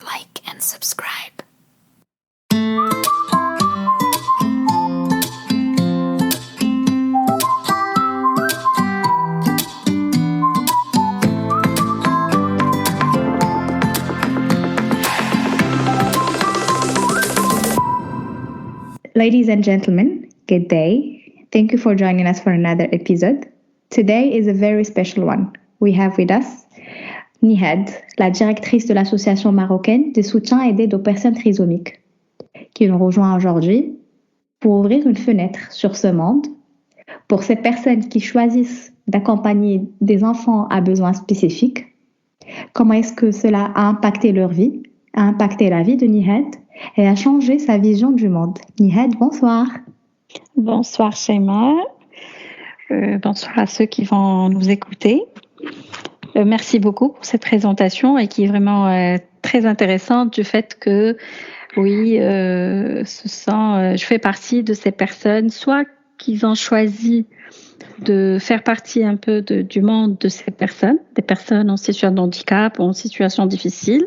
like and subscribe. Ladies and gentlemen, good day. Thank you for joining us for another episode. Today is a very special one. We have with us Nihad, la directrice de l'Association marocaine de soutien et d'aide aux personnes trisomiques, qui nous rejoint aujourd'hui pour ouvrir une fenêtre sur ce monde, pour ces personnes qui choisissent d'accompagner des enfants à besoins spécifiques. Comment est-ce que cela a impacté leur vie, a impacté la vie de Nihad et a changé sa vision du monde. Nihad, bonsoir. Bonsoir Shaima. Bonsoir à ceux qui vont nous écouter. Merci beaucoup pour cette présentation et qui est vraiment très intéressante du fait que, oui, je fais partie de ces personnes, soit qu'ils ont choisi de faire partie un peu du monde de ces personnes, des personnes en situation de handicap ou en situation difficile,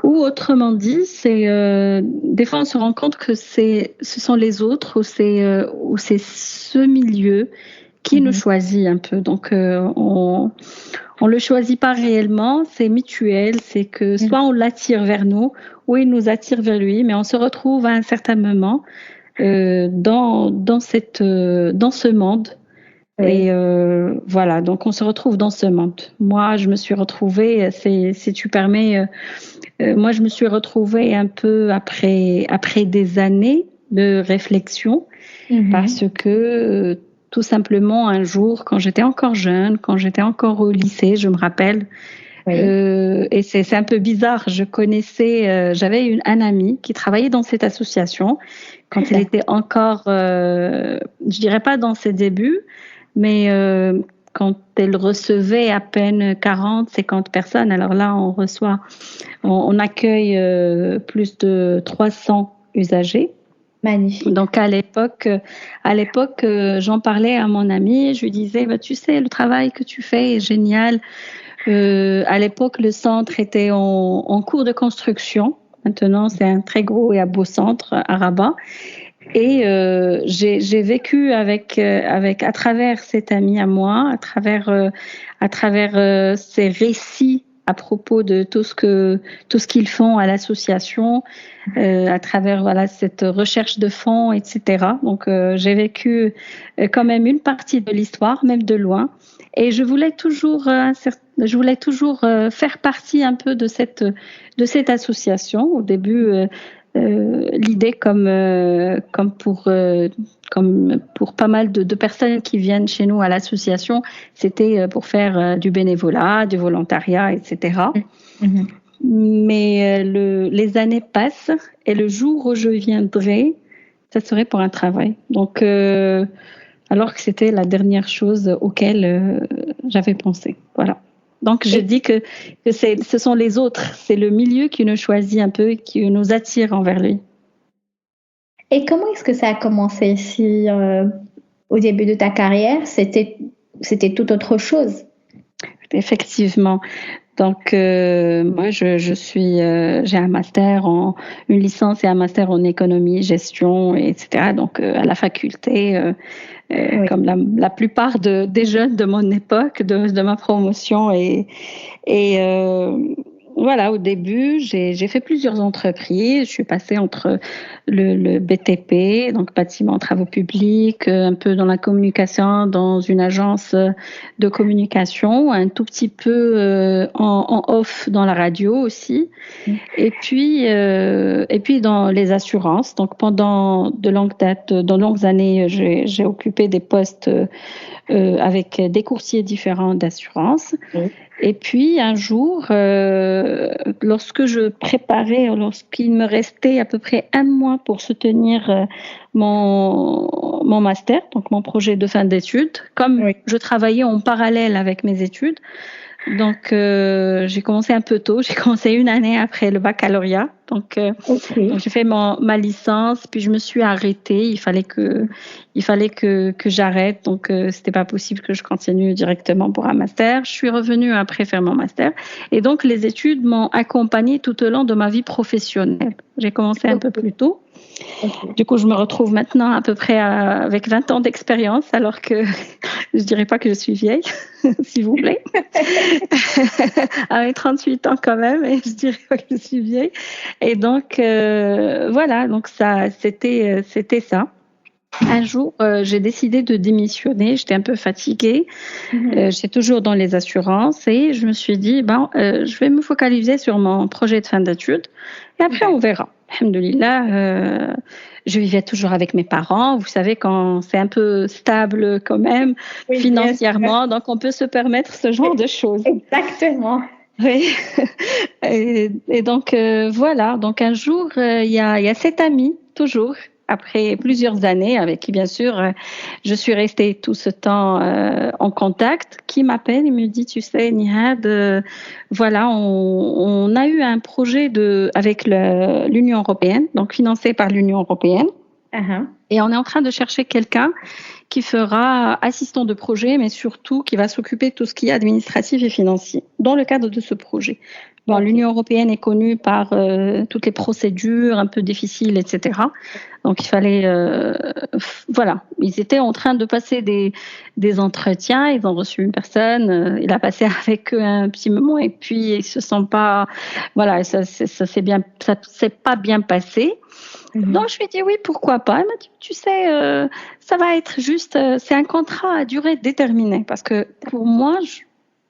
ou autrement dit, des fois on se rend compte que ce sont les autres ou c'est ce milieu qui nous choisit un peu. Donc on le choisit pas réellement, c'est mutuel, c'est que soit on l'attire vers nous, ou il nous attire vers lui, mais on se retrouve à un certain moment dans ce monde. Oui. Et voilà, donc on se retrouve dans ce monde. Moi, je me suis retrouvée, si tu permets, moi je me suis retrouvée un peu après des années de réflexion, parce que tout simplement un jour, quand j'étais encore jeune, quand j'étais encore au lycée, je me rappelle, et c'est un peu bizarre, j'avais un ami qui travaillait dans cette association quand elle était encore, je dirais pas dans ses débuts, mais quand elle recevait à peine 40, 50 personnes, alors là, on accueille plus de 300 usagers. Magnifique. Donc à l'époque, j'en parlais à mon ami, je lui disais, tu sais, le travail que tu fais est génial. À l'époque, le centre était en cours de construction. Maintenant, c'est un très gros et un beau centre à Rabat. Et j'ai vécu à travers cet ami à moi, à travers ces récits à propos de tout ce qu'ils font à l'association, à travers cette recherche de fonds, etc. Donc j'ai vécu quand même une partie de l'histoire, même de loin, et je voulais toujours faire partie un peu de cette association. Au début. L'idée comme pour pas mal de personnes qui viennent chez nous à l'association, c'était pour faire du bénévolat, du volontariat, etc. Mais les années passent et le jour où je viendrai, ça serait pour un travail. Donc, alors que c'était la dernière chose auquel j'avais pensé. Voilà. Donc, je dis que ce sont les autres, c'est le milieu qui nous choisit un peu, qui nous attire envers lui. Et comment est-ce que ça a commencé si au début de ta carrière, c'était tout autre chose? Effectivement. Donc, moi, j'ai un master une licence et un master en économie, gestion, etc. Donc, à la faculté, comme la plupart des jeunes de mon époque, de ma promotion. Et voilà, au début, j'ai fait plusieurs entreprises. Je suis passée entre le BTP, donc bâtiment travaux publics, un peu dans la communication, dans une agence de communication, un tout petit peu en off dans la radio aussi, et puis dans les assurances. Donc pendant de longues années, j'ai occupé des postes avec des courtiers différents d'assurance. Et puis un jour, lorsqu'il me restait à peu près un mois pour soutenir mon master, donc mon projet de fin d'études, comme je travaillais en parallèle avec mes études, donc j'ai commencé un peu tôt, j'ai commencé une année après le baccalauréat. Donc, Ok. donc j'ai fait ma licence, puis je me suis arrêtée. Il fallait que j'arrête. Donc, c'était pas possible que je continue directement pour un master. Je suis revenue après faire mon master. Et donc, les études m'ont accompagnée tout au long de ma vie professionnelle. J'ai commencé un peu plus tôt. Ok. Du coup, je me retrouve maintenant à peu près avec 20 ans d'expérience, alors que je dirais pas que je suis vieille, s'il vous plaît. Avec 38 ans quand même, et je dirais pas que je suis vieille. Et donc, voilà, donc c'était ça. Un jour, j'ai décidé de démissionner. J'étais un peu fatiguée. J'étais toujours dans les assurances et je me suis dit, je vais me focaliser sur mon projet de fin d'études et après on verra. Alhamdoulilah, je vivais toujours avec mes parents. Vous savez, quand c'est un peu stable quand même, Oui, financièrement, donc on peut se permettre ce genre de choses. Exactement. Oui. Et donc, voilà. Donc, un jour, il y a cet ami, toujours, après plusieurs années, avec qui, bien sûr, je suis restée tout ce temps en contact, qui m'appelle et me dit, tu sais, Nihad, voilà, on a eu un projet avec l'Union européenne, donc financé par l'Union européenne. Uh-huh. Et on est en train de chercher quelqu'un qui fera assistant de projet, mais surtout qui va s'occuper de tout ce qui est administratif et financier dans le cadre de ce projet. Bon, Ok. l'Union européenne est connue par toutes les procédures un peu difficiles, etc. Donc, il fallait... voilà, ils étaient en train de passer des entretiens. Ils ont reçu une personne. Il a passé avec eux un petit moment et puis ils se sont pas... Voilà, ça s'est pas bien passé. Donc, je lui ai dit oui, pourquoi pas. Elle m'a dit, tu sais, ça va être juste, c'est un contrat à durée déterminée. Parce que pour moi,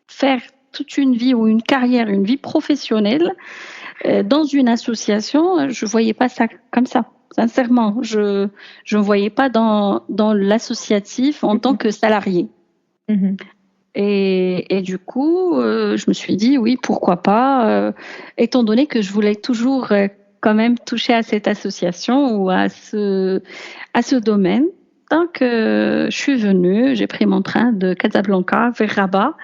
faire toute une vie ou une carrière, une vie professionnelle dans une association, je ne voyais pas ça comme ça. Sincèrement, je ne me voyais pas dans l'associatif en tant que salarié. Et du coup, je me suis dit oui, pourquoi pas, étant donné que je voulais toujours quand même toucher à cette association ou à ce domaine. Donc, je suis venue, j'ai pris mon train de Casablanca vers Rabat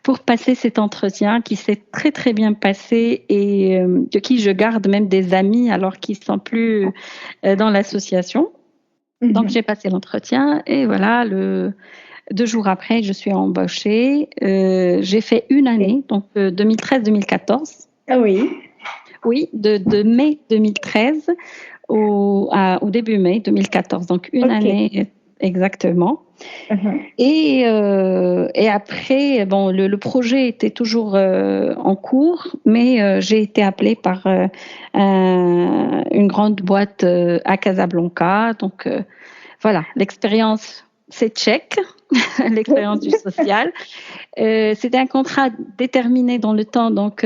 pour passer cet entretien qui s'est très très bien passé et de qui je garde même des amis alors qu'ils ne sont plus dans l'association. Donc, j'ai passé l'entretien et voilà, 2 jours après, je suis embauchée. J'ai fait une année, donc 2013-2014. Ah oui. Oui, de mai 2013 au début mai 2014. Donc une année exactement. Et après, bon, le projet était toujours en cours, mais j'ai été appelée par une grande boîte à Casablanca. Donc voilà, l'expérience, c'est tchèque, l'expérience du social. C'était un contrat déterminé dans le temps, donc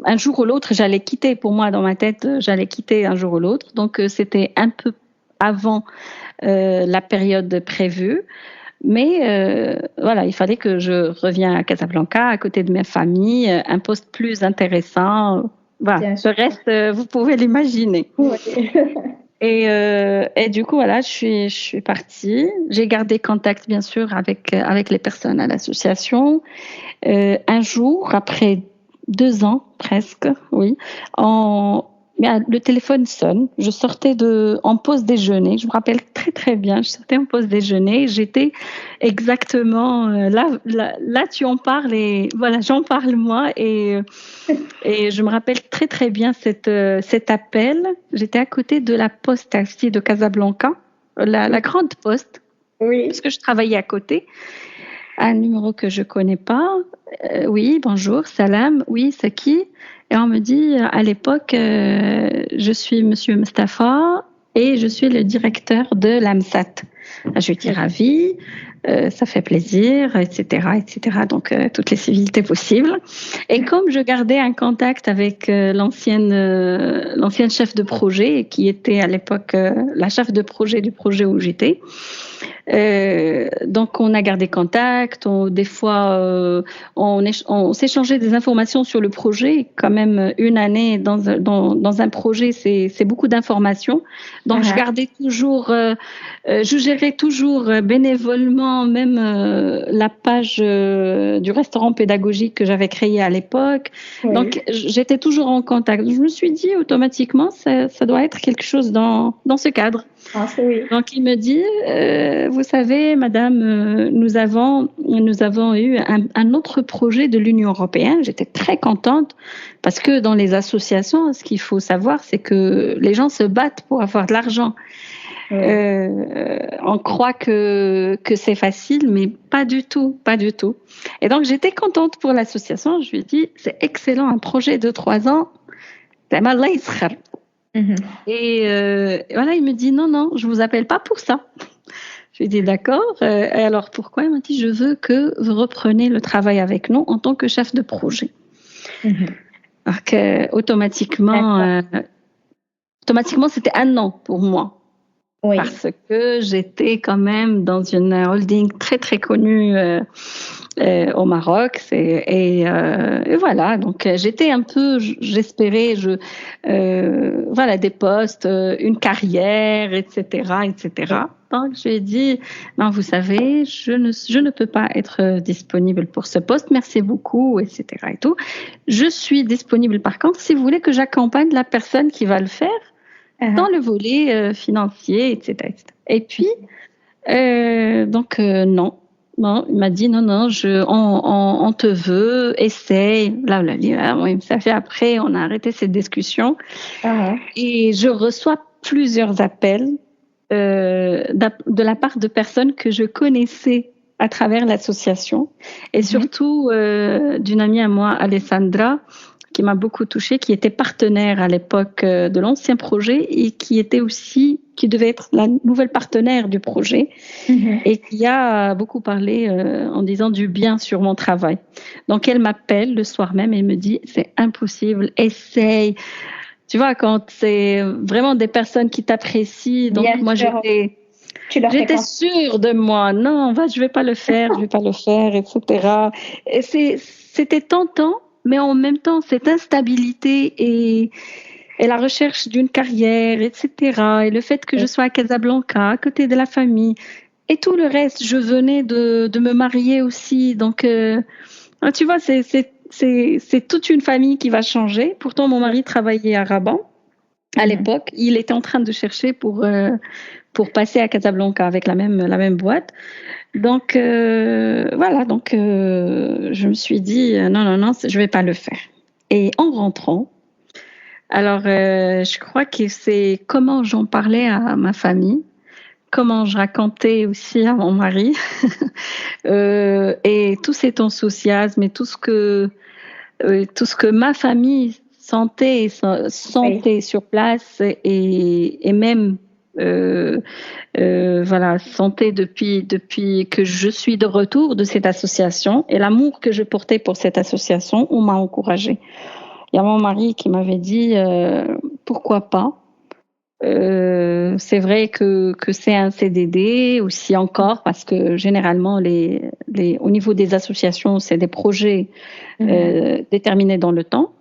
un jour ou l'autre, j'allais quitter. Pour moi, dans ma tête, j'allais quitter un jour ou l'autre. Donc, c'était un peu avant la période prévue. Mais voilà, il fallait que je revienne à Casablanca, à côté de ma famille, un poste plus intéressant. Voilà, le reste, vous pouvez l'imaginer. Ouais. Et du coup, voilà, je suis partie. J'ai gardé contact, bien sûr, avec les personnes à l'association. Un jour, après 2 ans presque, oui, le téléphone sonne. Je sortais en pause déjeuner. Je me rappelle très très bien. Je sortais en pause déjeuner. J'étais exactement là. Tu en parles et voilà, j'en parle moi et je me rappelle très très bien cet appel. J'étais à côté de la poste taxi de Casablanca, la grande poste, Oui. parce que je travaillais à côté. Un numéro que je connais pas. Oui, bonjour, salam. Oui, c'est qui? Et on me dit, à l'époque, je suis Monsieur Mustafa et je suis le directeur de l'AMSAT. Je lui dis ravie, ça fait plaisir, etc., etc. Donc, toutes les civilités possibles. Et comme je gardais un contact avec l'ancienne chef de projet, qui était à l'époque la chef de projet du projet où j'étais, donc on a gardé contact, des fois on s'échangeait des informations sur le projet. Quand même, une année dans un projet, c'est beaucoup d'informations. Donc je gardais toujours, je gérais toujours bénévolement même la page du restaurant pédagogique que j'avais créé à l'époque. Oui. Donc, j'étais toujours en contact. Je me suis dit automatiquement, ça doit être quelque chose dans ce cadre. Ah, oui. Donc, il me dit, vous savez, madame, nous avons eu un autre projet de l'Union européenne. J'étais très contente parce que dans les associations, ce qu'il faut savoir, c'est que les gens se battent pour avoir de l'argent. Oui. On croit que c'est facile, mais pas du tout, pas du tout. Et donc, j'étais contente pour l'association. Je lui ai dit, c'est excellent, un projet de 3 ans. Et voilà, il me dit, non, je vous appelle pas pour ça. Je lui ai dit, d'accord. Et alors, pourquoi? Il m'a dit, je veux que vous repreniez le travail avec nous en tant que chef de projet. Alors que, automatiquement, c'était un an pour moi. Oui. Parce que j'étais quand même dans une holding très, très connue au Maroc. Et voilà, donc j'étais un peu, j'espérais, voilà, des postes, une carrière, etc., etc. Donc, je lui ai dit, non, vous savez, je ne peux pas être disponible pour ce poste. Merci beaucoup, etc. et tout. Je suis disponible, par contre, si vous voulez que j'accompagne la personne qui va le faire dans le volet financier, etc., etc. Et puis, donc, non, il m'a dit, non, on te veut, essaye, oui, ça fait après, on a arrêté cette discussion. Et je reçois plusieurs appels de la part de personnes que je connaissais à travers l'association et surtout d'une amie à moi, Alessandra, qui m'a beaucoup touchée, qui était partenaire à l'époque de l'ancien projet et qui devait être la nouvelle partenaire du projet et qui a beaucoup parlé en disant du bien sur mon travail. Donc, elle m'appelle le soir même et me dit, c'est impossible, essaye. Tu vois, quand c'est vraiment des personnes qui t'apprécient, donc bien moi, sûr. J'étais sûre de moi. Non, je vais pas le faire, etc. Et c'était tentant, mais en même temps, cette instabilité et la recherche d'une carrière, etc. Et le fait que je sois à Casablanca, à côté de la famille, et tout le reste, je venais de me marier aussi. Donc, tu vois, c'est toute une famille qui va changer. Pourtant, mon mari travaillait à Rabat à l'époque. Il était en train de chercher pour passer à Casablanca avec la même boîte. Donc, voilà. Donc, je me suis dit, non, je vais pas le faire. Et en rentrant, alors, je crois que c'est comment j'en parlais à ma famille, comment je racontais aussi à mon mari, et tout cet enthousiasme et tout ce que ma famille sentait sur place et même voilà, sentait depuis que je suis de retour de cette association et l'amour que je portais pour cette association, on m'a encouragée. Il y a mon mari qui m'avait dit pourquoi pas. C'est vrai que c'est un CDD aussi encore parce que généralement au niveau des associations c'est des projets déterminés dans le temps.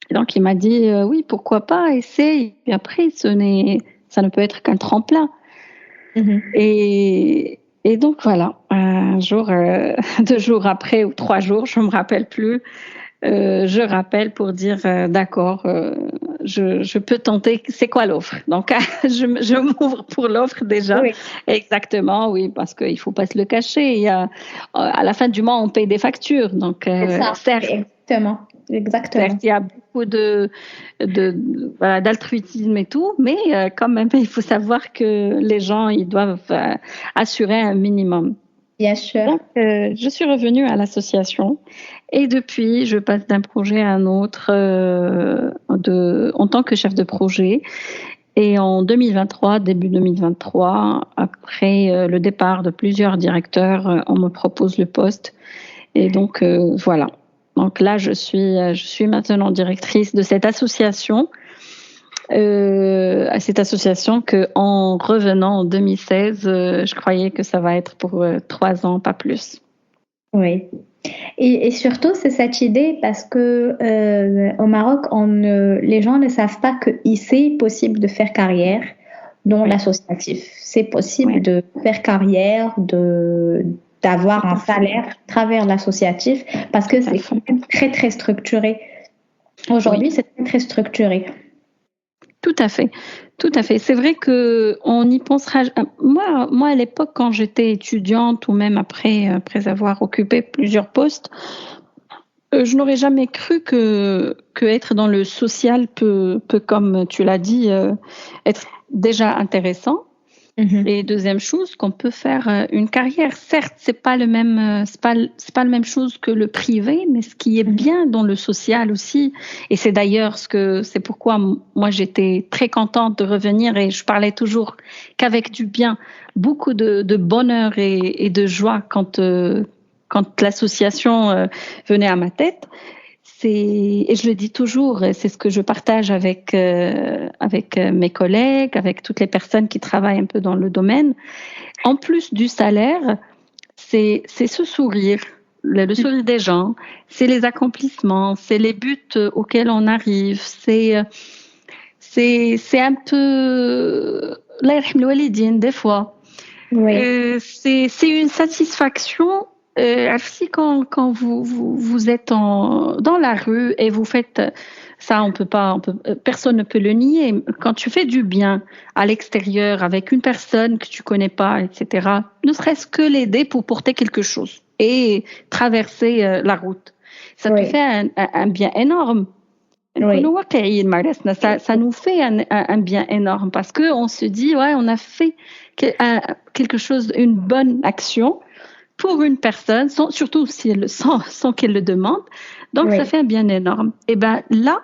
Et donc il m'a dit oui, pourquoi pas, essaye. Et après ça ne peut être qu'un tremplin. Et donc voilà, un jour, 2 jours après ou 3 jours, je me rappelle plus. Je rappelle pour dire d'accord, je peux tenter. C'est quoi l'offre? Donc je m'ouvre pour l'offre déjà. Oui. Exactement, oui, parce qu'il faut pas se le cacher. Il y a, à la fin du mois, on paye des factures. Donc certes, exactement. Il y a beaucoup voilà, d'altruisme et tout, mais quand même, il faut savoir que les gens, ils doivent assurer un minimum. Bien sûr. Donc, je suis revenue à l'association et depuis, je passe d'un projet à un autre en tant que chef de projet. Et en 2023, début 2023, après le départ de plusieurs directeurs, on me propose le poste. Et donc, voilà. Donc là, je suis maintenant directrice de cette association. À cette association que en revenant en 2016, je croyais que ça va être pour 3 ans, pas plus. Oui. Et surtout, c'est cette idée parce que au Maroc, les gens ne savent pas que ici, c'est possible de faire carrière dans l'associatif. C'est possible de faire carrière, d'avoir un salaire à travers l'associatif parce que c'est quand même très, très structuré. Aujourd'hui, c'est très, très structuré. Tout à fait, tout à fait. C'est vrai qu'on y pensera. Moi, à l'époque, quand j'étais étudiante ou même après avoir occupé plusieurs postes, je n'aurais jamais cru que être dans le social peut, comme tu l'as dit, être déjà intéressant. Et deuxième chose, qu'on peut faire une carrière. Certes, c'est pas la même chose que le privé, mais ce qui est bien dans le social aussi. Et c'est d'ailleurs c'est pourquoi moi j'étais très contente de revenir et je parlais toujours qu'avec du bien, beaucoup de bonheur et de joie quand l'association venait à ma tête. Et je le dis toujours, c'est ce que je partage avec mes collègues, avec toutes les personnes qui travaillent un peu dans le domaine. En plus du salaire, c'est ce sourire, le sourire des gens, c'est les accomplissements, c'est les buts auxquels on arrive, c'est un peu Allah yarham el walidine des fois. Oui. C'est une satisfaction. Quand vous êtes dans la rue et vous faites ça, personne ne peut le nier. Quand tu fais du bien à l'extérieur avec une personne que tu connais pas, etc., ne serait-ce que l'aider pour porter quelque chose et traverser la route, ça te fait un bien énorme. Oui. Ça nous fait un bien énorme parce que on se dit on a fait quelque chose, une bonne action pour une personne, surtout sans qu'elle le demande. Donc, ça fait un bien énorme. Et bien là,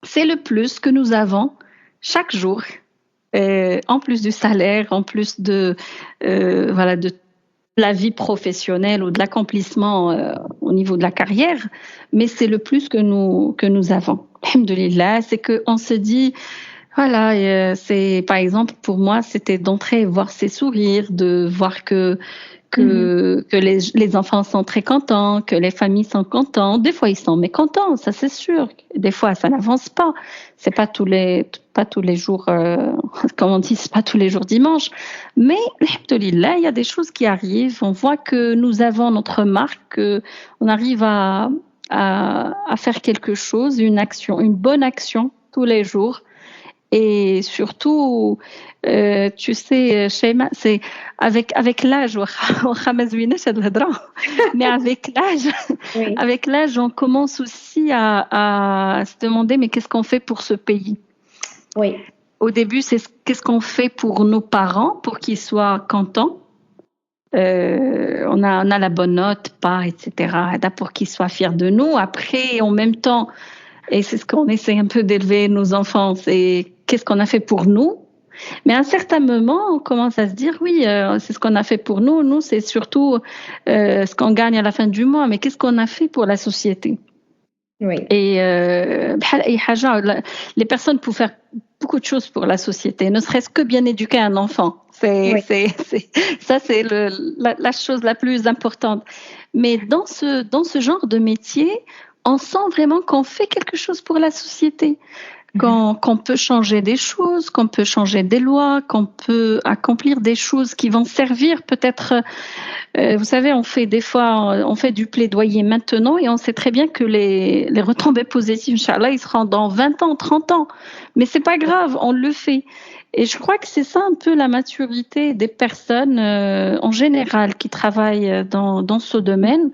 c'est le plus que nous avons chaque jour, en plus du salaire, en plus de la vie professionnelle ou de l'accomplissement au niveau de la carrière, mais c'est le plus que nous avons. Alhamdulillah, c'est qu'on se dit... Voilà, c'est par exemple pour moi, c'était d'entrer et voir ses sourires, de voir que les enfants sont très contents, que les familles sont contentes. Des fois, ils sont mécontents, ça c'est sûr. Des fois, ça n'avance pas. C'est pas tous les jours, comme on dit, c'est pas tous les jours dimanche. Mais, alhamdoulilah, il y a des choses qui arrivent. On voit que nous avons notre marque, on arrive à faire quelque chose, une action, une bonne action tous les jours. Et surtout, tu sais, Sheima, c'est avec l'âge, mais avec l'âge, on commence aussi à se demander, mais qu'est-ce qu'on fait pour ce pays? Oui. Au début, c'est qu'est-ce qu'on fait pour nos parents, pour qu'ils soient contents. On a la bonne note, pas, etc. Pour qu'ils soient fiers de nous. Après, en même temps, et c'est ce qu'on essaie un peu d'élever nos enfants, c'est qu'est-ce qu'on a fait pour nous. Mais à un certain moment, on commence à se dire, oui, c'est ce qu'on a fait pour nous. Nous, c'est surtout ce qu'on gagne à la fin du mois. Mais qu'est-ce qu'on a fait pour la société? Oui. Et les personnes peuvent faire beaucoup de choses pour la société, ne serait-ce que bien éduquer un enfant. Ça, c'est la chose la plus importante. Mais dans ce genre de métier, on sent vraiment qu'on fait quelque chose pour la société, qu'on peut changer des choses, qu'on peut changer des lois, qu'on peut accomplir des choses qui vont servir peut-être. Vous savez, on fait du plaidoyer maintenant et on sait très bien que les retombées positives, Inch'Allah, ils seront dans 20 ans, 30 ans. Mais c'est pas grave, on le fait. Et je crois que c'est ça un peu la maturité des personnes en général qui travaillent dans ce domaine.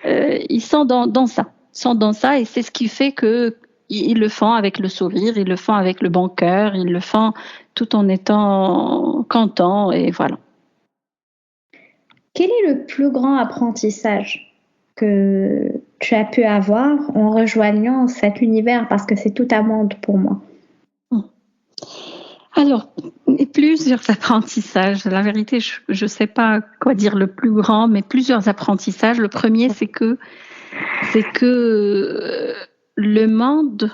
Ils sont dans ça. Et c'est ce qui fait que ils le font avec le sourire, ils le font avec le bon cœur, ils le font tout en étant contents et voilà. Quel est le plus grand apprentissage que tu as pu avoir en rejoignant cet univers, parce que c'est tout un monde pour moi? Alors, plusieurs apprentissages. La vérité, je ne sais pas quoi dire le plus grand, mais plusieurs apprentissages. Le premier, c'est que le monde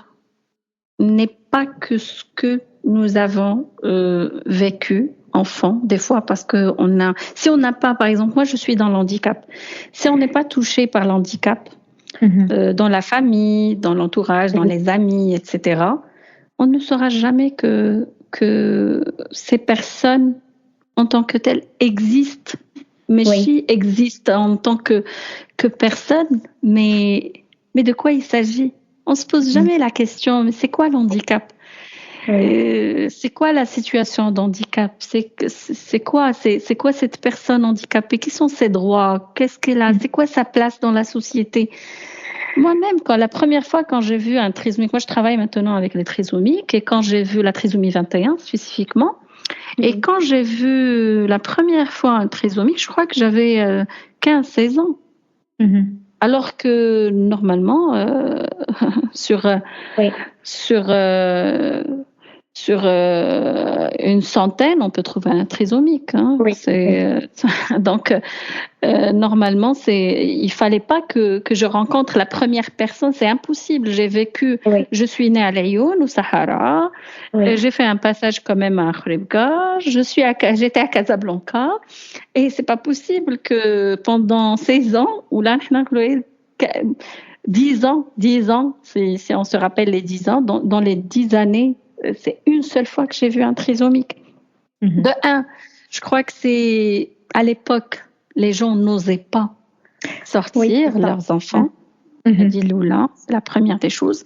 n'est pas que ce que nous avons vécu enfant, des fois, parce que si on n'a pas, par exemple, moi je suis dans l'handicap, si on n'est pas touché par l'handicap, dans la famille, dans l'entourage, dans les amis, etc., on ne saura jamais que que ces personnes en tant que telles existent. Messi existe en tant que personne, mais de quoi il s'agit? On se pose jamais la question, mais c'est quoi l'handicap? C'est quoi la situation d'handicap? C'est quoi cette personne handicapée? Quels sont ses droits? Qu'est-ce qu'elle a? C'est quoi sa place dans la société? Moi-même, la première fois quand j'ai vu un trisomique, moi je travaille maintenant avec les trisomiques, et quand j'ai vu la trisomie 21 spécifiquement, et quand j'ai vu la première fois un trisomique, je crois que j'avais 15-16 ans. Alors que normalement, sur une centaine, on peut trouver un trisomique. Donc, normalement, il fallait pas que je rencontre la première personne. C'est impossible. J'ai vécu. Je suis née à Laayoune, au Sahara. J'ai fait un passage quand même à Khouribga. J'étais à Casablanca. Et c'est pas possible que pendant 16 ans, ou là, 10 ans, si on se rappelle les 10 ans, dans les 10 années, c'est une seule fois que j'ai vu un trisomique. De un, je crois que c'est à l'époque, les gens n'osaient pas sortir leurs enfants. Dit Loula, c'est la première des choses.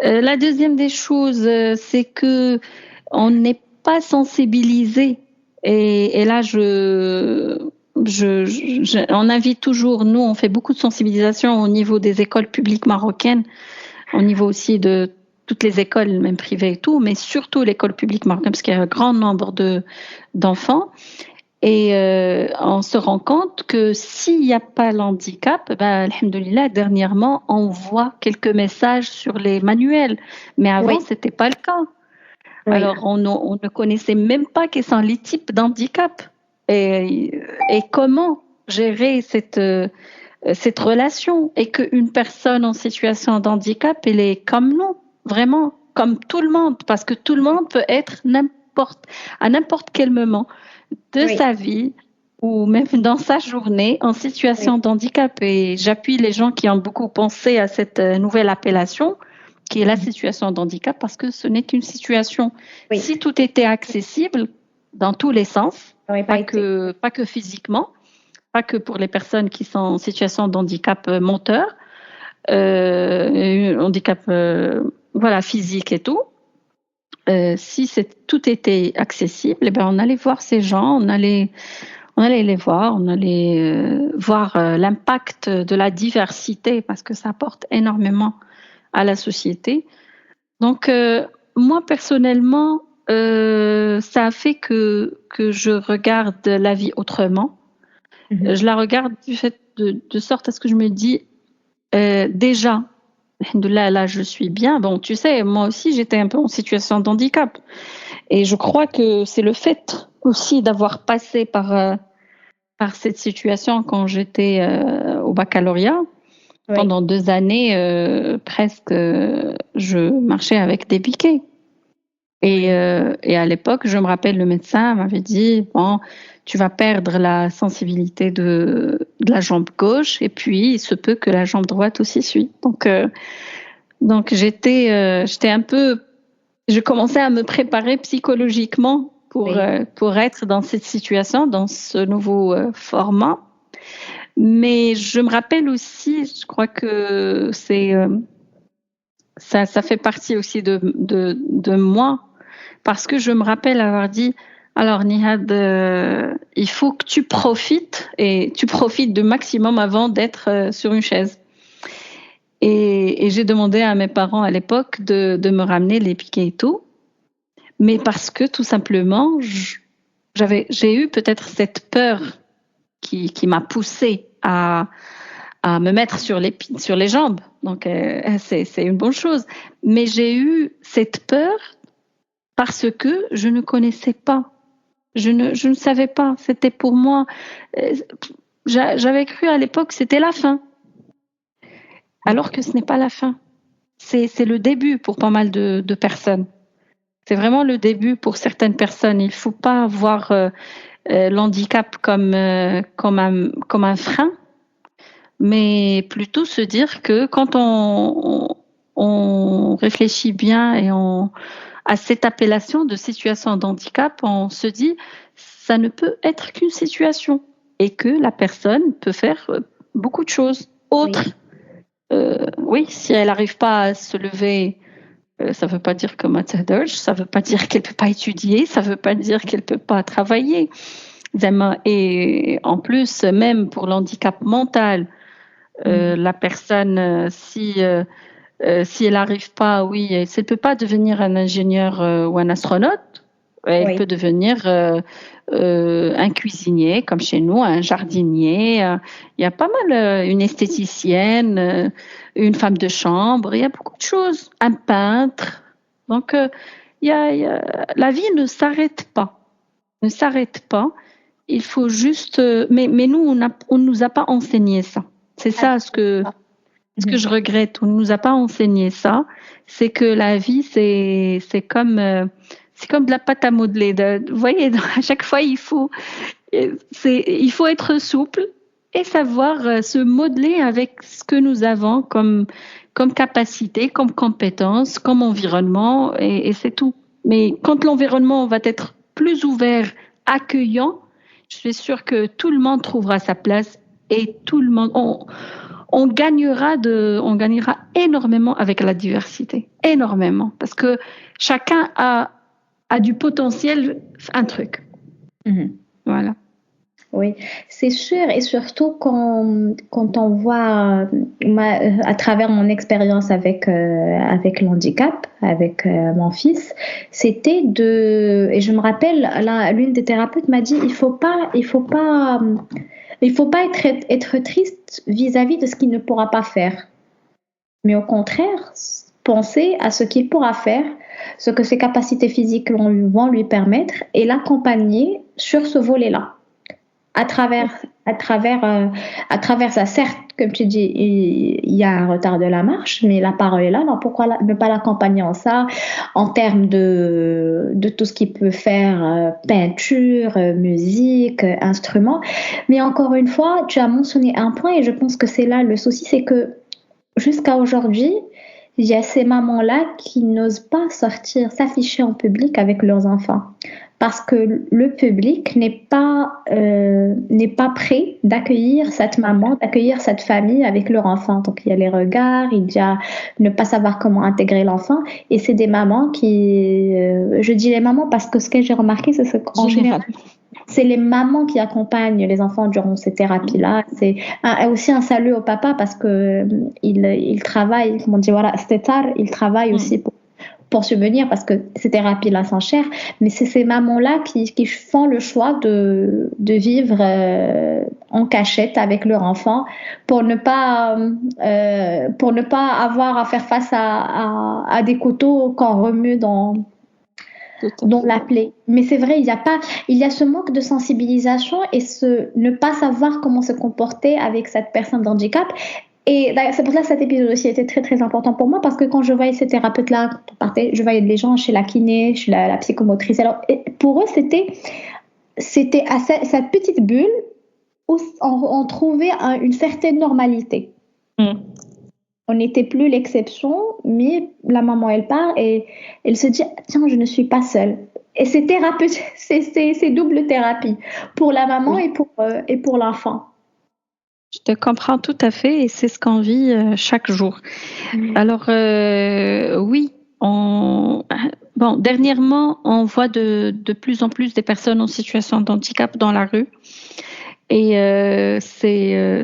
La deuxième des choses, c'est que on n'est pas sensibilisé. Et là, on invite toujours, nous, on fait beaucoup de sensibilisation au niveau des écoles publiques marocaines, au niveau aussi de toutes les écoles, même privées et tout, mais surtout l'école publique marocaine, parce qu'il y a un grand nombre d'enfants. Et on se rend compte que s'il n'y a pas l'handicap, alhamdoulilah, dernièrement, on voit quelques messages sur les manuels. Mais avant, c'était pas le cas. Alors, on ne connaissait même pas quels sont les types d'handicap et comment gérer cette relation, et qu'une personne en situation d'handicap, elle est comme nous, vraiment comme tout le monde, parce que tout le monde peut être à n'importe quel moment de sa vie ou même dans sa journée en situation d'handicap. Et j'appuie les gens qui ont beaucoup pensé à cette nouvelle appellation qui est la situation d'handicap, parce que ce n'est qu'une situation. Si tout était accessible dans tous les sens, pas que physiquement, pas que pour les personnes qui sont en situation d'handicap moteur, handicap physique et tout. Si tout était accessible, on allait voir ces gens, on allait les voir, on allait voir l'impact de la diversité, parce que ça apporte énormément à la société. Donc, moi personnellement, ça a fait que je regarde la vie autrement. Je la regarde du fait de sorte à ce que je me dis, déjà, là, je suis bien. Bon, tu sais, moi aussi, j'étais un peu en situation de handicap. Et je crois que c'est le fait aussi d'avoir passé par cette situation quand j'étais au baccalauréat. Pendant 2 années, presque, je marchais avec des piquets. Et à l'époque, je me rappelle, le médecin m'avait dit, bon, tu vas perdre la sensibilité de la jambe gauche, et puis il se peut que la jambe droite aussi suit. Donc j'étais un peu, je commençais à me préparer psychologiquement pour être dans cette situation, dans ce nouveau format. Mais je me rappelle aussi, je crois que ça fait partie aussi de moi, parce que je me rappelle avoir dit, alors Nihad, il faut que tu profites, et tu profites de maximum avant d'être sur une chaise. Et j'ai demandé à mes parents à l'époque de me ramener les piquets et tout, mais parce que tout simplement, j'ai eu peut-être cette peur qui m'a poussée à me mettre sur les jambes. Donc, c'est une bonne chose. Mais j'ai eu cette peur parce que je ne connaissais pas. Je ne savais pas. C'était pour moi... j'avais cru à l'époque que c'était la fin. Alors que ce n'est pas la fin. C'est le début pour pas mal de personnes. C'est vraiment le début pour certaines personnes. Il ne faut pas voir l'handicap comme un frein, mais plutôt se dire que quand on réfléchit bien et à cette appellation de situation d'handicap, on se dit ça ne peut être qu'une situation et que la personne peut faire beaucoup de choses autres. Oui, si elle n'arrive pas à se lever, ça ne veut pas dire que ما تهدرش, ça ne veut pas dire qu'elle ne peut pas étudier, ça ne veut pas dire qu'elle ne peut pas travailler. Et en plus, même pour l'handicap mental, la personne, si elle n'arrive pas, oui, elle ne peut pas devenir un ingénieur ou un astronaute. Elle peut devenir un cuisinier, comme chez nous, un jardinier. Il y a pas mal, une esthéticienne, une femme de chambre. Il y a beaucoup de choses. Un peintre. Donc, la vie ne s'arrête pas. Ne s'arrête pas. Il faut juste. Mais nous, on ne nous a pas enseigné ça. C'est ça ce que je regrette. On ne nous a pas enseigné ça. C'est que la vie, c'est comme de la pâte à modeler. Vous voyez, à chaque fois, il faut être souple et savoir se modeler avec ce que nous avons comme capacité, comme compétence, comme environnement, et c'est tout. Mais quand l'environnement va être plus ouvert, accueillant, je suis sûre que tout le monde trouvera sa place et tout le monde... On gagnera énormément avec la diversité, énormément, parce que chacun a du potentiel, un truc. Voilà. Oui, c'est sûr, et surtout quand on voit, à travers mon expérience avec l'handicap, avec mon fils, c'était et je me rappelle, l'une des thérapeutes m'a dit, il faut pas être triste vis-à-vis de ce qu'il ne pourra pas faire, mais au contraire, penser à ce qu'il pourra faire, ce que ses capacités physiques vont lui permettre, et l'accompagner sur ce volet-là. À travers ça, certes, comme tu dis, il y a un retard de la marche, mais la parole est là. Alors pourquoi ne pas l'accompagner en termes de tout ce qu'il peut faire, peinture, musique, instruments. Mais encore une fois, tu as mentionné un point et je pense que c'est là le souci, c'est que jusqu'à aujourd'hui, il y a ces mamans-là qui n'osent pas s'afficher en public avec leurs enfants. Parce que le public n'est pas prêt d'accueillir cette maman, d'accueillir cette famille avec leur enfant. Donc il y a les regards, il y a ne pas savoir comment intégrer l'enfant. Et c'est des mamans qui... je dis les mamans parce que ce que j'ai remarqué, c'est qu'en général, c'est les mamans qui accompagnent les enfants durant ces thérapies-là. C'est aussi un salut au papa parce que il travaille, comme on dit, voilà, c'était tard, il travaille aussi pour subvenir parce que ces thérapies-là sont chères, mais c'est ces mamans-là qui font le choix de vivre en cachette avec leur enfant pour ne pas avoir à faire face à des couteaux qu'on remue dans la plaie. Mais c'est vrai, il y a ce manque de sensibilisation et ne pas savoir comment se comporter avec cette personne d'handicap. Et c'est pour ça que cet épisode aussi était très très important pour moi parce que quand je voyais ces thérapeutes-là, je voyais des gens chez la kiné, chez la psychomotrice. Alors pour eux, c'était à cette petite bulle où on trouvait une certaine normalité. On n'était plus l'exception, mais la maman elle part et elle se dit tiens, je ne suis pas seule. Et c'est double thérapie pour la maman et pour l'enfant. Je te comprends tout à fait et c'est ce qu'on vit chaque jour. Alors oui, dernièrement, on voit de plus en plus des personnes en situation de handicap dans la rue. Et c'est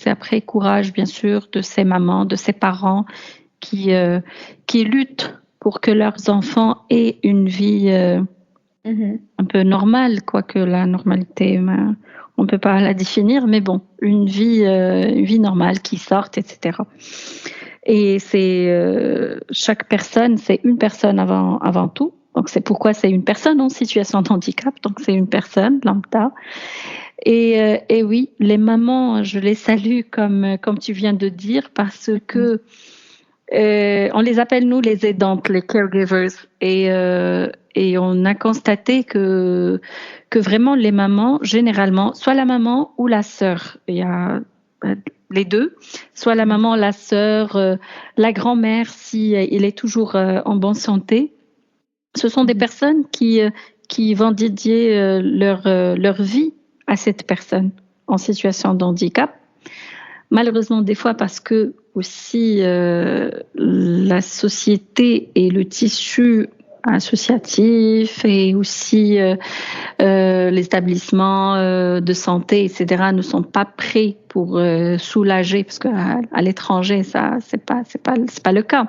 après courage, bien sûr, de ces mamans, de ces parents qui luttent pour que leurs enfants aient une vie un peu normale, quoique la normalité... on ne peut pas la définir, mais bon, une vie normale qui sorte, etc. Et chaque personne, c'est une personne avant tout. Donc c'est pourquoi c'est une personne en situation de handicap. Donc c'est une personne lambda. Et oui, les mamans, je les salue comme tu viens de dire, parce que on les appelle nous les aidantes, les caregivers. Et on a constaté que vraiment les mamans, généralement, soit la maman ou la sœur, il y a les deux, soit la maman, la sœur, la grand-mère si il est toujours en bonne santé, Ce sont des personnes qui vont dédier leur vie à cette personne en situation de handicap. Malheureusement, des fois, parce que aussi la société et le tissu associatif et aussi les établissements de santé, etc., ne sont pas prêts pour soulager, parce qu'à l'étranger, ça, c'est pas le cas.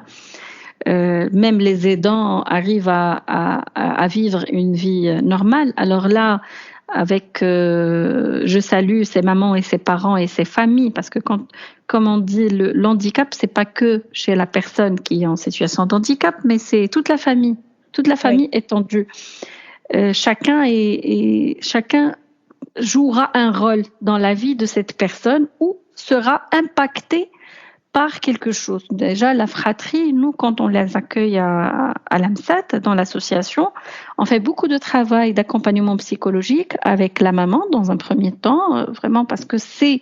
Même les aidants arrivent à vivre une vie normale. Alors là, avec, je salue ces mamans et ces parents et ces familles, parce que comme on dit, l'handicap, c'est pas que chez la personne qui est en situation de handicap, mais c'est toute la famille étendue. Chacun jouera un rôle dans la vie de cette personne ou sera impacté par quelque chose. Déjà, la fratrie, nous, quand on les accueille à l'AMSAT, dans l'association, on fait beaucoup de travail d'accompagnement psychologique avec la maman dans un premier temps, vraiment parce que c'est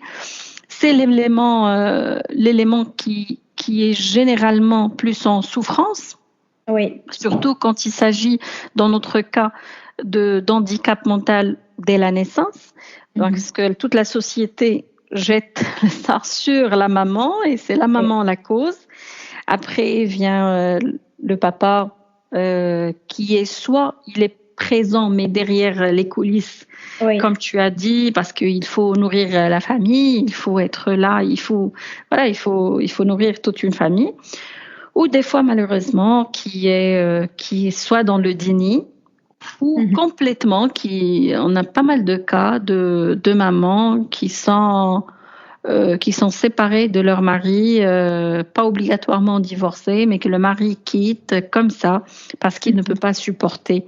l'élément qui est généralement plus en souffrance. Oui. Surtout quand il s'agit, dans notre cas, d'handicap mental dès la naissance, parce que toute la société jette ça sur la maman et c'est la maman la cause. Après vient le papa qui est soit il est présent mais derrière les coulisses, comme tu as dit, parce qu'il faut nourrir la famille, il faut être là, il faut nourrir toute une famille. Ou des fois malheureusement qui est soit dans le déni ou complètement, on a pas mal de cas de mamans qui sont séparées de leur mari, pas obligatoirement divorcées, mais que le mari quitte comme ça parce qu'il ne peut pas supporter.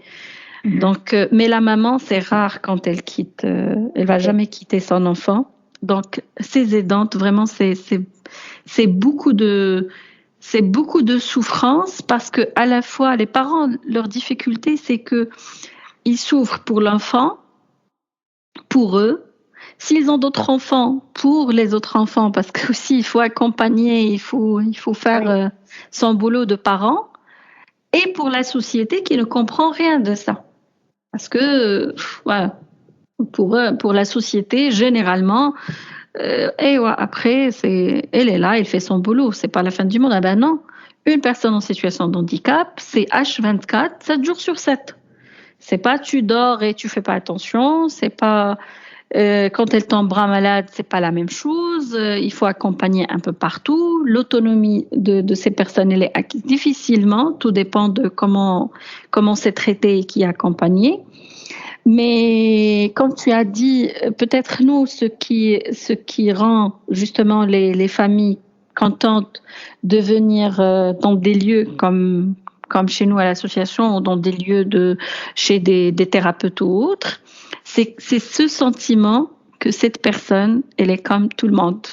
Donc, mais la maman, c'est rare quand elle quitte, elle va jamais quitter son enfant. Donc, ces aidantes, vraiment, c'est beaucoup de souffrance parce que à la fois les parents, leur difficulté, c'est que ils souffrent pour l'enfant, pour eux. S'ils ont d'autres enfants, pour les autres enfants, parce que aussi il faut accompagner, il faut faire son boulot de parent, et pour la société qui ne comprend rien de ça, parce que voilà, pour la société généralement. Et après, elle est là, elle fait son boulot, c'est pas la fin du monde. Ah ben non, une personne en situation de handicap, c'est H24, 7 jours sur 7. C'est pas tu dors et tu fais pas attention, c'est pas quand elle tombe bras malade, c'est pas la même chose. Il faut accompagner un peu partout. L'autonomie de ces personnes, elle est acquise difficilement. Tout dépend de comment c'est traité et qui est accompagné. Mais comme tu as dit, peut-être nous, ce qui rend justement les familles contentes de venir dans des lieux comme chez nous à l'association ou dans des lieux chez des thérapeutes ou autres, c'est ce sentiment que cette personne, elle est comme tout le monde.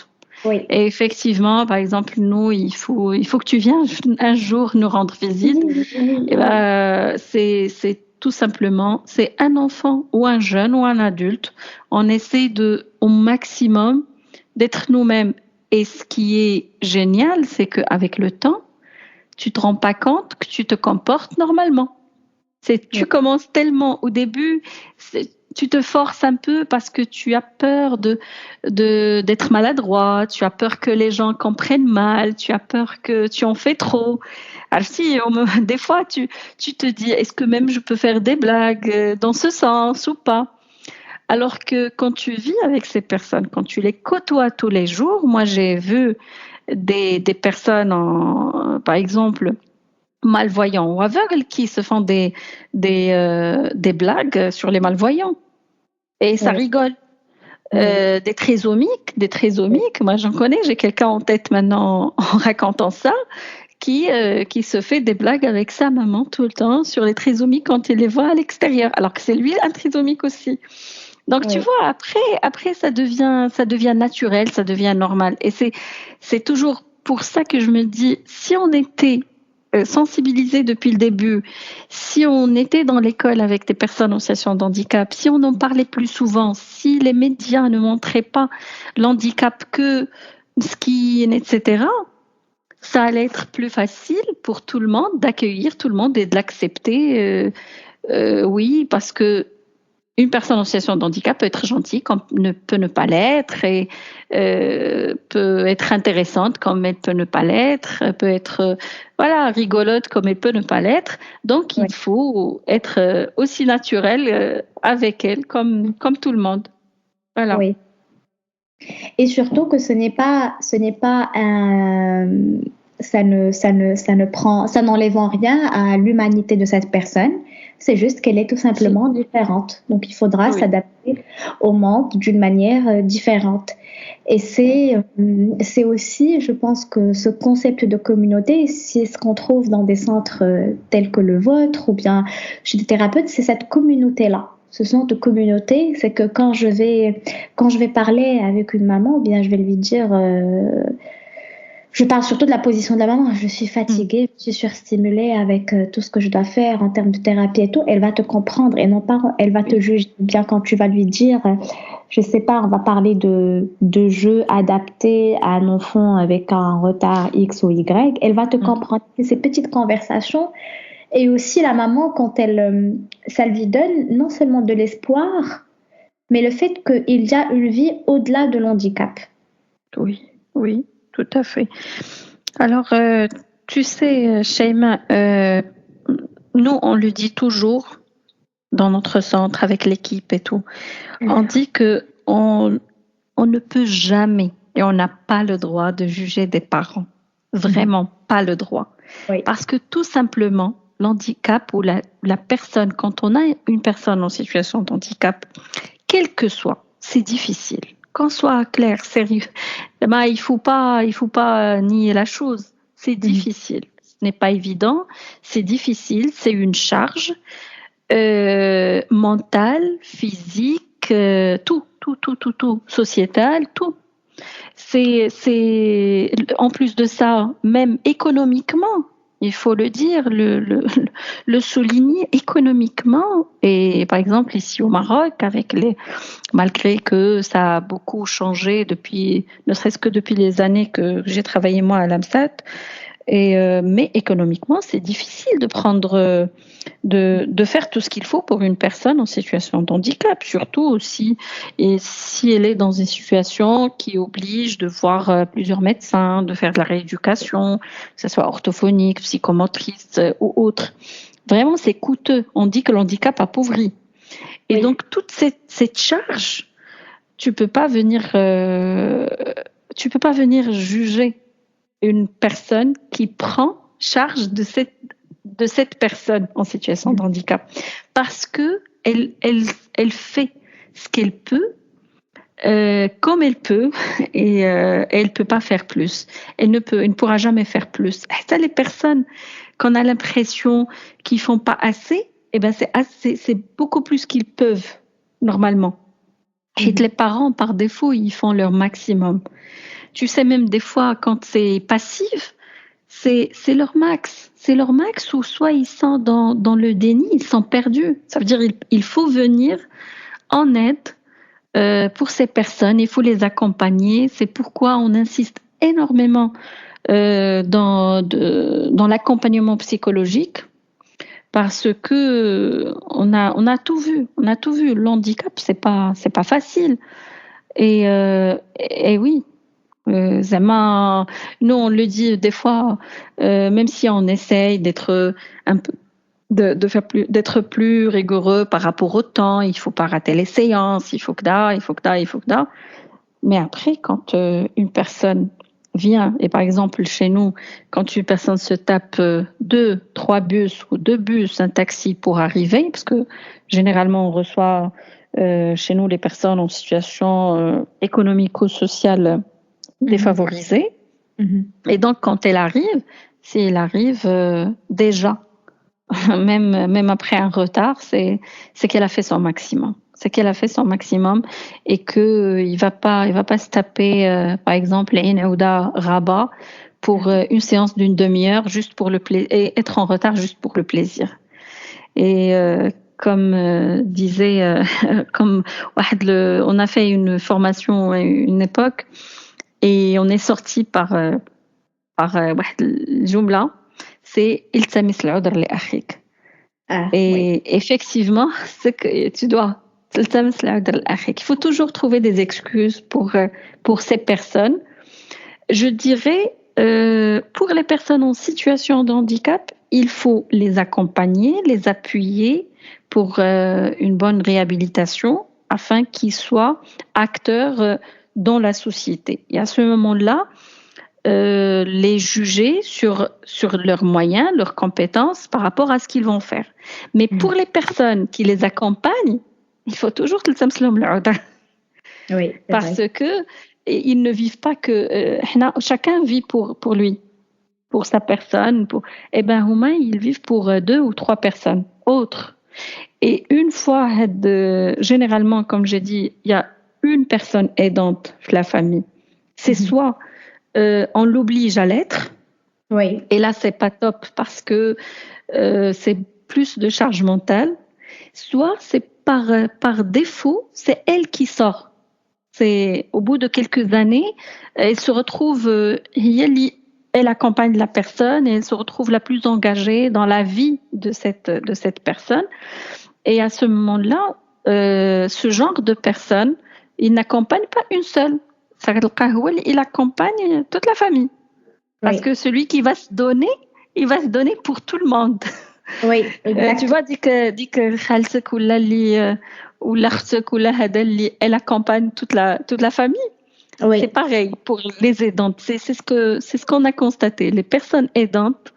Oui. Et effectivement, par exemple, nous, il faut que tu viennes un jour nous rendre visite. Et ben, c'est tout simplement, c'est un enfant ou un jeune ou un adulte. On essaie au maximum d'être nous-mêmes. Et ce qui est génial, c'est qu'avec le temps, tu te rends pas compte que tu te comportes normalement. Tu commences tellement au début, tu te forces un peu parce que tu as peur d'être maladroit, tu as peur que les gens comprennent mal, tu as peur que tu en fais trop. Alors si, des fois, tu te dis, est-ce que même je peux faire des blagues dans ce sens ou pas? Alors que quand tu vis avec ces personnes, quand tu les côtoies tous les jours, moi j'ai vu des personnes, par exemple, malvoyants ou aveugles qui se font des blagues sur les malvoyants. Et ça rigole. Des trisomiques, moi j'en connais, j'ai quelqu'un en tête maintenant en racontant ça, qui se fait des blagues avec sa maman tout le temps sur les trisomiques quand il les voit à l'extérieur, alors que c'est lui un trisomique aussi. Donc tu vois, après ça devient naturel, ça devient normal. Et c'est toujours pour ça que je me dis, si on était sensibilisés depuis le début, si on était dans l'école avec des personnes en situation de handicap, si on en parlait plus souvent, si les médias ne montraient pas l'handicap que ce qui est, etc., ça allait être plus facile pour tout le monde d'accueillir tout le monde et de l'accepter. Oui, parce que une personne en situation de handicap peut être gentille comme peut ne pas l'être et peut être intéressante comme elle peut ne pas l'être, peut être rigolote comme elle peut ne pas l'être. Donc il faut être aussi naturel avec elle comme tout le monde. Voilà. Oui. Et surtout que ce n'est pas un, ça n'enlève en rien à l'humanité de cette personne. C'est juste qu'elle est tout simplement différente. Donc, il faudra s'adapter au monde d'une manière différente. Et c'est aussi, je pense que ce concept de communauté, c'est ce qu'on trouve dans des centres tels que le vôtre ou bien chez des thérapeutes, c'est cette communauté-là. Ce sont de communauté, c'est que quand je vais parler avec une maman, eh bien je vais lui dire, je parle surtout de la position de la maman, je suis fatiguée, je suis surstimulée avec tout ce que je dois faire en termes de thérapie et tout, elle va te comprendre et non pas elle va te juger. Bien quand tu vas lui dire, je sais pas, on va parler de jeux adaptés à un enfant avec un retard X ou Y, elle va te comprendre. Ces petites conversations. Et aussi la maman, quand ça lui donne non seulement de l'espoir, mais le fait qu'il y a une vie au-delà de l'handicap. Oui, tout à fait. Alors, tu sais, Shaima, nous, on le dit toujours dans notre centre avec l'équipe et tout. On dit que on ne peut jamais et on n'a pas le droit de juger des parents. Vraiment pas le droit. Oui. Parce que tout simplement, l'handicap ou la personne, quand on a une personne en situation de handicap, quel que soit, c'est difficile. Qu'on soit clair, sérieux, il faut pas nier la chose. C'est difficile. Ce n'est pas évident. C'est difficile. C'est une charge mentale, physique, tout, sociétal, tout. C'est en plus de ça, même économiquement. Il faut le dire, le souligner économiquement. Et par exemple, ici au Maroc, malgré que ça a beaucoup changé ne serait-ce que depuis les années que j'ai travaillé moi à l'AMSAT, mais économiquement, c'est difficile de faire tout ce qu'il faut pour une personne en situation de handicap, surtout aussi si elle est dans une situation qui oblige de voir plusieurs médecins, de faire de la rééducation, que ce soit orthophonique, psychomotrice ou autre. Vraiment, c'est coûteux. On dit que le handicap appauvrit. Et donc, toute cette charge, tu peux pas venir juger une personne qui prend charge de cette personne en situation de handicap, parce que elle fait ce qu'elle peut, comme elle peut, et elle peut pas faire plus. Elle ne pourra jamais faire plus. Ça, les personnes qu'on a l'impression qu'ils font pas assez, c'est beaucoup plus qu'ils peuvent normalement. Et les parents, par défaut, ils font leur maximum. Tu sais, même des fois, quand c'est passif, c'est leur max. C'est leur max, ou soit ils sont dans le déni, ils sont perdus. Ça veut dire il faut venir en aide pour ces personnes, il faut les accompagner. C'est pourquoi on insiste énormément dans l'accompagnement psychologique, parce que on a tout vu. L'handicap, c'est pas facile. Et oui. Nous on le dit des fois, même si on essaye d'être un peu d'être plus rigoureux par rapport au temps, il faut pas rater les séances, il faut que da. Mais après, quand une personne vient, et par exemple chez nous, quand une personne se tape 2-3 bus ou 2 bus, un taxi pour arriver, parce que généralement on reçoit chez nous les personnes en situation économico-sociale défavorisée. Et donc, quand elle arrive, si elle arrive déjà, même après un retard, c'est qu'elle a fait son maximum. C'est qu'elle a fait son maximum et qu'il va pas se taper, par exemple, Aouda Rabat pour une séance d'une demi-heure juste pour le plaisir, et être en retard juste pour le plaisir. Et comme disait, on a fait une formation à une époque. Et on est sorti par par واحد الجملة c'est التمس العذر لأخيك. Ah, oui. Et effectivement, c'est que tu dois تلتمس العذر لأخيك. Il faut toujours trouver des excuses pour ces personnes. Je dirais, pour les personnes en situation de handicap, il faut les accompagner, les appuyer pour une bonne réhabilitation afin qu'ils soient acteurs dans la société. Et à ce moment-là, les juger sur leurs moyens, leurs compétences par rapport à ce qu'ils vont faire. Mais pour les personnes qui les accompagnent, il faut toujours تلتمس لهم العذر. Oui, c'est Parce vrai. que ils ne vivent pas que chacun vit pour lui, pour sa personne, eh ben هما ils vivent pour 2 ou 3 personnes autres. Et une fois généralement comme j'ai dit, il y a une personne aidante de la famille. C'est soit on l'oblige à l'être. Oui. Et là c'est pas top parce que c'est plus de charge mentale. Soit c'est par défaut, c'est elle qui sort. C'est au bout de quelques années, elle se retrouve, elle accompagne la personne et elle se retrouve la plus engagée dans la vie de cette personne. Et à ce moment-là, ce genre de personne, il n'accompagne pas une seule. Il accompagne toute la famille. Parce Oui. que celui qui va se donner, il va se donner pour tout le monde. Oui, Tu exactement. vois, ديك خالتك ولا اللي ولا اختك ولا هذا اللي elle accompagne toute la famille. Oui. C'est pareil pour les aidantes. C'est ce qu'on a constaté. Les personnes aidantes,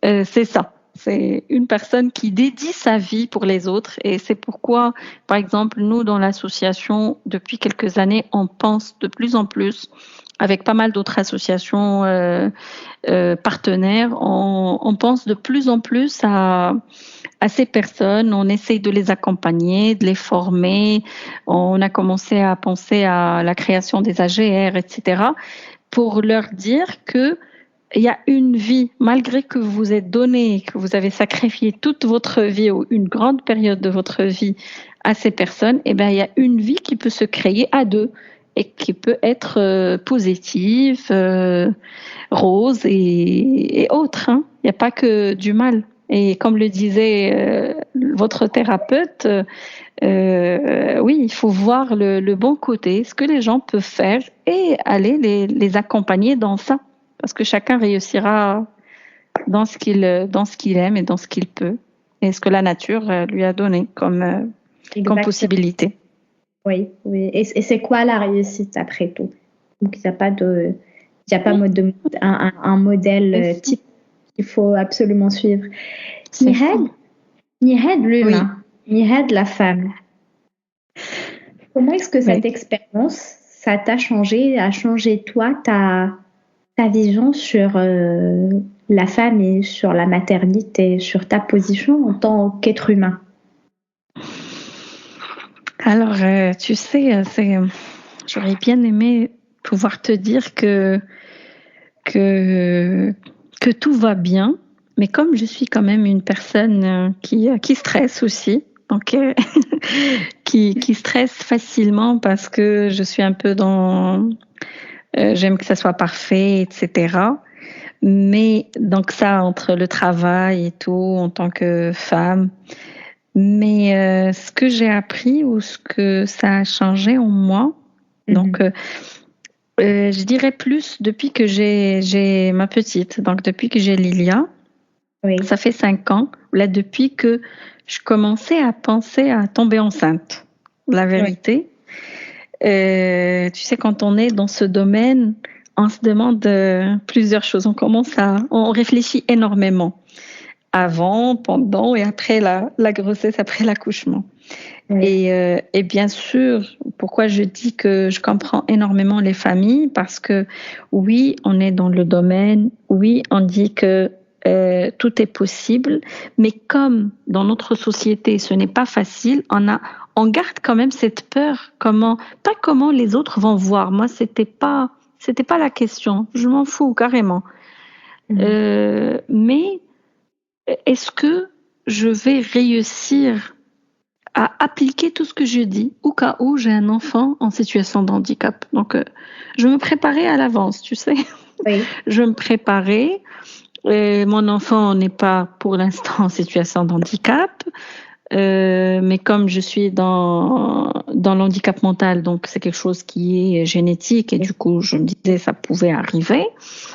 c'est ça. C'est une personne qui dédie sa vie pour les autres. Et c'est pourquoi, par exemple, nous, dans l'association, depuis quelques années, on pense de plus en plus, avec pas mal d'autres associations partenaires, on pense de plus en plus à ces personnes, on essaye de les accompagner, de les former. On a commencé à penser à la création des AGR, etc., pour leur dire que il y a une vie, malgré que vous vous êtes donné, que vous avez sacrifié toute votre vie ou une grande période de votre vie à ces personnes, eh bien, il y a une vie qui peut se créer à deux et qui peut être positive, rose et autre. Hein. Il n'y a pas que du mal. Et comme le disait votre thérapeute, oui, il faut voir le bon côté, ce que les gens peuvent faire et aller les accompagner dans ça. Parce que chacun réussira dans ce qu'il aime et dans ce qu'il peut. Et ce que la nature lui a donné comme possibilité. Oui, oui. Et c'est quoi la réussite après tout? Donc, il n'y a pas un modèle type qu'il faut absolument suivre. Nihad l'humain, Nihad la femme. Comment est-ce que cette expérience, ça t'a changé, a changé toi, ta vision sur la femme et sur la maternité, sur ta position en tant qu'être humain? Alors, tu sais, j'aurais bien aimé pouvoir te dire que tout va bien, mais comme je suis quand même une personne qui stresse aussi, donc qui stresse facilement parce que je suis un peu dans j'aime que ça soit parfait, etc. Mais donc ça, entre le travail et tout, en tant que femme. Mais ce que j'ai appris ou ce que ça a changé en moi, donc je dirais plus depuis que j'ai ma petite, donc depuis que j'ai Lilia, ça fait 5 ans, là depuis que je commençais à penser à tomber enceinte, la vérité. Tu sais, quand on est dans ce domaine, on se demande plusieurs choses. On réfléchit énormément avant, pendant et après la grossesse, après l'accouchement. Et bien sûr, pourquoi je dis que je comprends énormément les familles, parce que oui, on est dans le domaine, oui, on dit que tout est possible, mais comme dans notre société, ce n'est pas facile, on garde quand même cette peur, pas comment les autres vont voir. Moi, c'était pas la question. Je m'en fous carrément. Mais est-ce que je vais réussir à appliquer tout ce que je dis au cas où j'ai un enfant en situation de handicap? Donc, je me préparais à l'avance, tu sais. Oui. Je me préparais. Mon enfant n'est pas pour l'instant en situation de handicap. Mais comme je suis dans l'handicap mental, donc c'est quelque chose qui est génétique et du coup, je me disais ça pouvait arriver.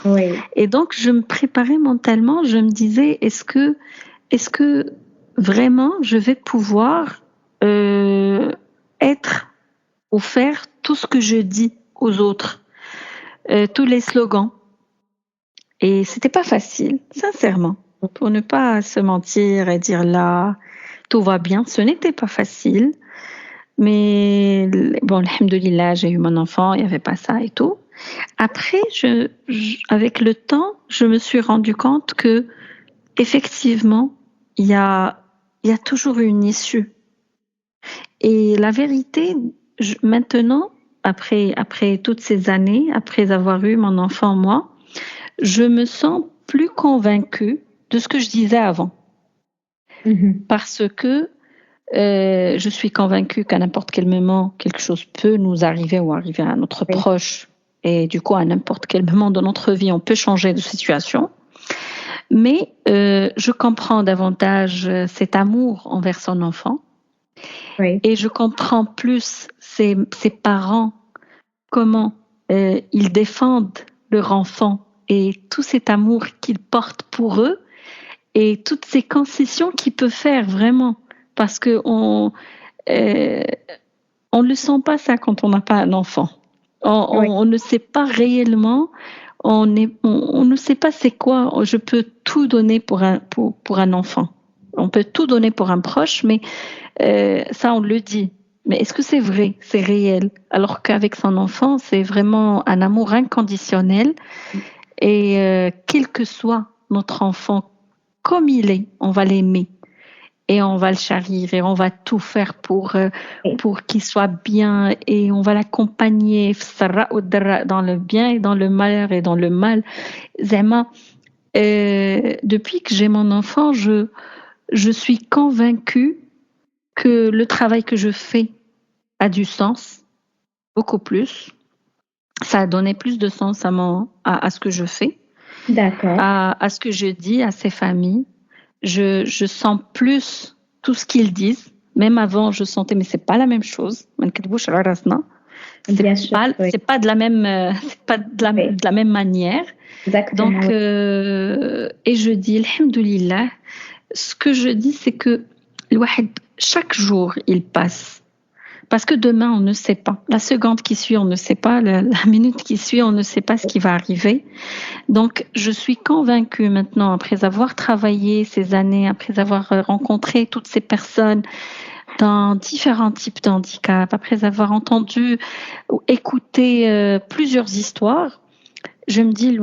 Oui. Et donc, je me préparais mentalement, je me disais, est-ce que vraiment je vais pouvoir être ou faire tout ce que je dis aux autres, tous les slogans. Et c'était pas facile, sincèrement, pour ne pas se mentir et dire là, tout va bien. Ce n'était pas facile, mais bon, alhamdoulilah, j'ai eu mon enfant, il n'y avait pas ça et tout. Après, avec le temps, je me suis rendu compte que effectivement, il y a toujours une issue. Et la vérité, maintenant, après toutes ces années, après avoir eu mon enfant, moi, je me sens plus convaincue de ce que je disais avant. Parce que je suis convaincue qu'à n'importe quel moment, quelque chose peut nous arriver ou arriver à notre proche. Et du coup, à n'importe quel moment de notre vie, on peut changer de situation. Mais je comprends davantage cet amour envers son enfant. Oui. Et je comprends plus ses parents, comment ils défendent leur enfant et tout cet amour qu'ils portent pour eux et toutes ces concessions qu'ils peuvent faire vraiment. Parce qu'on ne le sent pas ça quand on n'a pas un enfant. On ne sait pas réellement, on ne sait pas c'est quoi. Je peux tout donner pour un enfant. On peut tout donner pour un proche, mais ça on le dit. Mais est-ce que c'est vrai, c'est réel? Alors qu'avec son enfant, c'est vraiment un amour inconditionnel. Et quel que soit notre enfant, comme il est, on va l'aimer. Et on va le chérir et on va tout faire pour qu'il soit bien et on va l'accompagner dans le bien et dans le malheur et dans le mal. Zema, depuis que j'ai mon enfant, je suis convaincue que le travail que je fais a du sens, beaucoup plus. Ça a donné plus de sens à ce que je fais, D'accord. à ce que je dis à ces familles. Je sens plus tout ce qu'ils disent. Même avant, je sentais, mais c'est pas la même chose. Bien sûr, C'est pas de la même, de la même manière. Exactement. Donc, et je dis, alhamdoulilah, ce que je dis, c'est que chaque jour, il passe. Parce que demain, on ne sait pas. La seconde qui suit, on ne sait pas. La minute qui suit, on ne sait pas ce qui va arriver. Donc, je suis convaincue maintenant, après avoir travaillé ces années, après avoir rencontré toutes ces personnes dans différents types de handicap, après avoir entendu ou écouté plusieurs histoires, je me dis,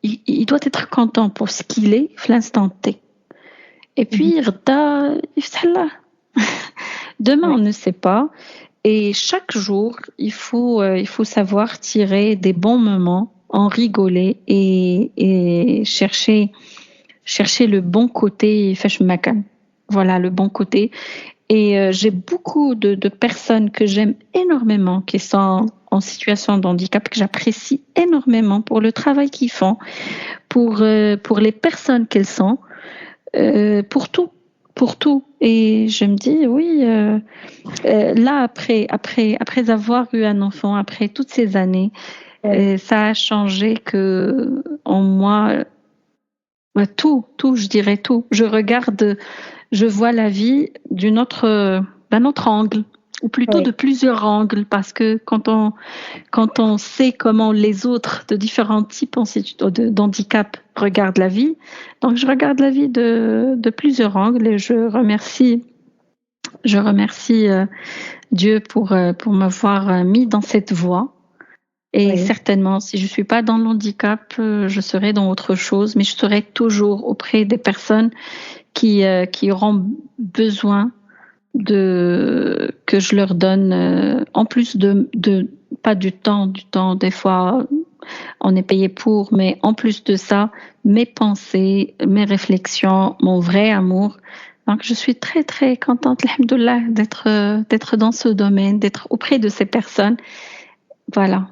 il doit être content pour ce qu'il est, l'instant T. Et puis, demain, on ne sait pas. Et chaque jour, il faut savoir tirer des bons moments, en rigoler et chercher le bon côté. Voilà, le bon côté. Et j'ai beaucoup de personnes que j'aime énormément, qui sont en situation de handicap, que j'apprécie énormément pour le travail qu'ils font, pour les personnes qu'elles sont, pour tout. Et je me dis, oui, là, après avoir eu un enfant, après toutes ces années, ça a changé que en moi, tout, je dirais tout. Je vois la vie d'un autre angle, ou plutôt de plusieurs angles, parce que quand on sait comment les autres de différents types d'handicap regardent la vie, donc je regarde la vie de plusieurs angles et je remercie Dieu pour m'avoir mis dans cette voie. Et certainement, si je suis pas dans le handicap, je serai dans autre chose, mais je serai toujours auprès des personnes qui auront besoin que je leur donne, en plus de pas du temps, des fois on est payé pour, mais en plus de ça, mes pensées, mes réflexions, mon vrai amour. Donc je suis très très contente, alhamdoulilah, d'être dans ce domaine, d'être auprès de ces personnes. Voilà.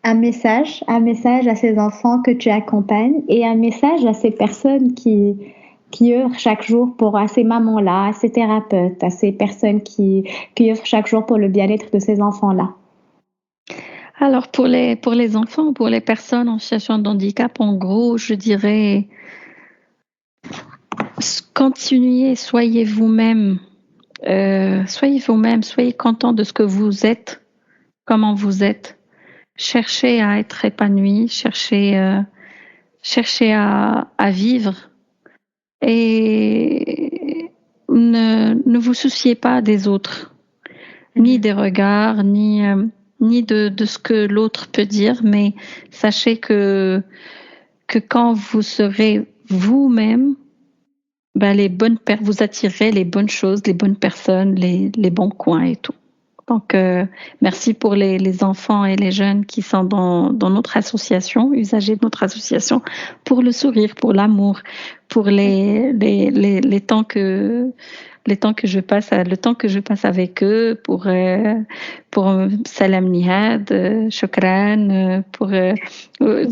un message à ces enfants que tu accompagnes et un message à ces personnes qui œuvrent chaque jour à ces mamans-là, à ces thérapeutes, à ces personnes qui œuvrent chaque jour pour le bien-être de ces enfants-là. Alors pour les enfants, pour les personnes en situation de handicap, en gros, je dirais continuez, soyez vous-même, soyez content de ce que vous êtes, comment vous êtes. Cherchez à être épanoui, cherchez à vivre et ne vous souciez pas des autres, ni des regards, ni de ce que l'autre peut dire, mais sachez que quand vous serez vous-même, vous attirerez les bonnes choses, les bonnes personnes, les bons coins et tout. Donc, merci pour les enfants et les jeunes qui sont dans notre association, usagers de notre association, pour le sourire, pour l'amour, pour les temps que je passe, le temps que je passe avec eux, pour Salam Nihad, Shukran,